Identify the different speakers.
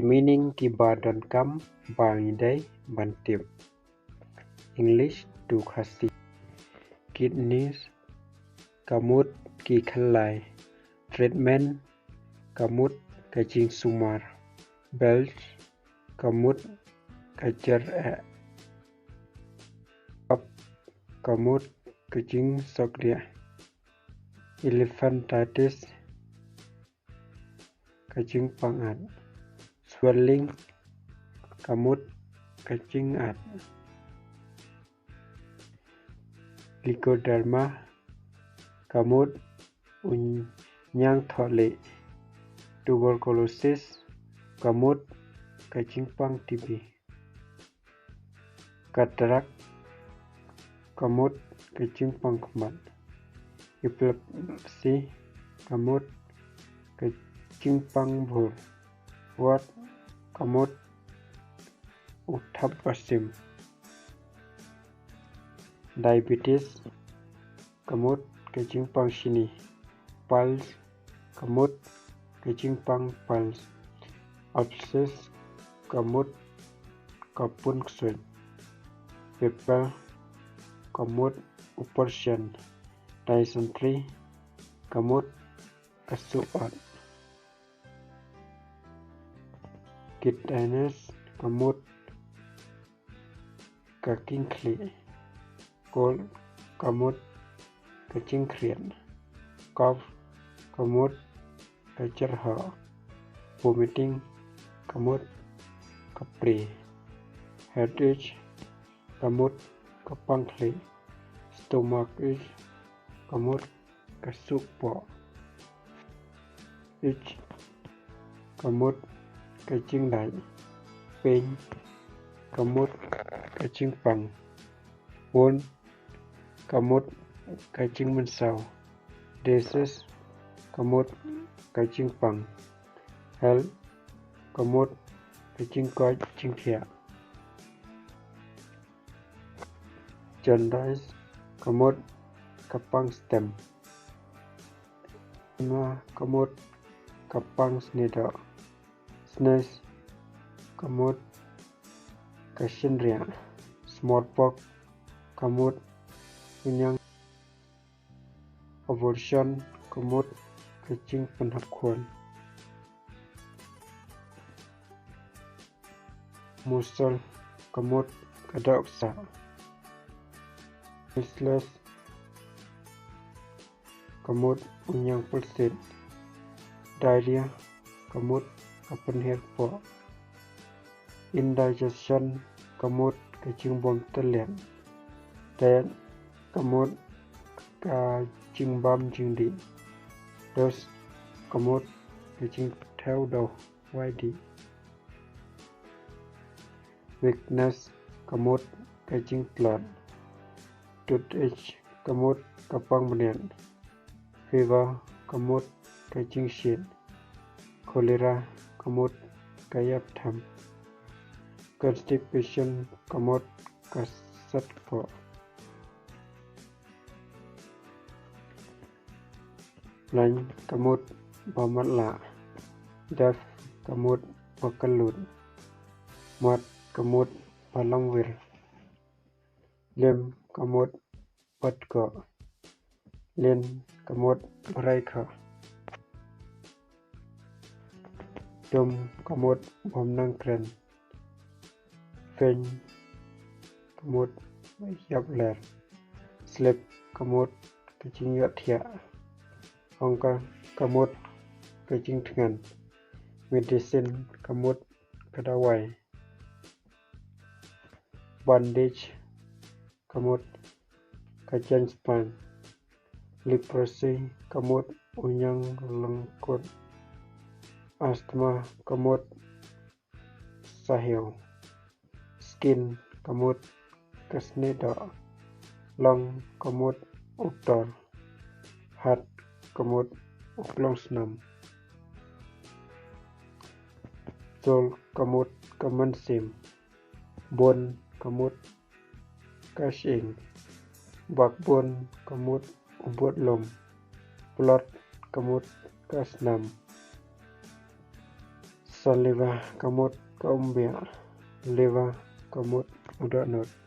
Speaker 1: Meaning ki ba don kam bang day bantip. English to Khasi. Kidneys kamut ki khalai. Treatment kamut kajing sumar. Belch kamut kajar up kamut kajing sokria. Elephantitis kajing pangat. Swelling kamut kajing at. Lycoderma kamut unyang thole. Tuberculosis kamut kajing pang TB. Cataract kamut kajing pang kemat. Epilepsy kamut kajing pang bhur. What kamut uthap pasim. Diabetes kamut kajing pang sini. Pulse kamut kajing pang pulse. Abscess kamut kapun ksut. Pepper kamut operation. Dysentery kamut kasuat. Kidneys kamut kaking kli. Cold kamut kajing kren. Cough kamut kajar ha. Vomiting kamut kapri. Headache kamut kapang kli. Stomachache kamut kasuk po. Itch kamut kajing dai. Pain kamut kajing pang. Wound kamut kajing mensau. Disease kamut kajing pang. Health kamut kajing koi jingkhia. Jaundice kamut kapang stem. Kamut kapang snedo. Sneeze kamut kasinria. Smallpox kamut unyang. Abortion kamut kajing penhakuan. Muscle kamut kadoksa. Measles kamut unyang pulsit. Diarrhea kamut kapenhir po. Indigestion kamut kajing bom telian. Diet kamut kajing bam jingdi. Dose kamut kajing theo do wadi. Weakness kamut kajing blood. Toothache kamut kapang benian. Fever kamut kajing shit. Cholera kamut kayap tham. Constipation kamut kasat po. Blind kamut bamatla. Deaf kamut bakalut. Mat kamut palangwir. Lim kamut patko. Lin kamut braika. Dum kamut bomnang kren. Phin kamut yapler. Slip kamut kajing yathia. Hongka kamut kajing tengan. Medicine kamut kadawai. Bandage kamut kajang span. Leprosy kamut unyang lengkut. Asthma kamut sahil. Skin kamut kasneda. Lung kamut utor. Heart kamut uklong senam. Sol kamut kamansim. Bone kamut kasing. Backbone kamut ubot lom. Plot kamut kasnam. Sa leva kamot kaumbia leva kamot uda not.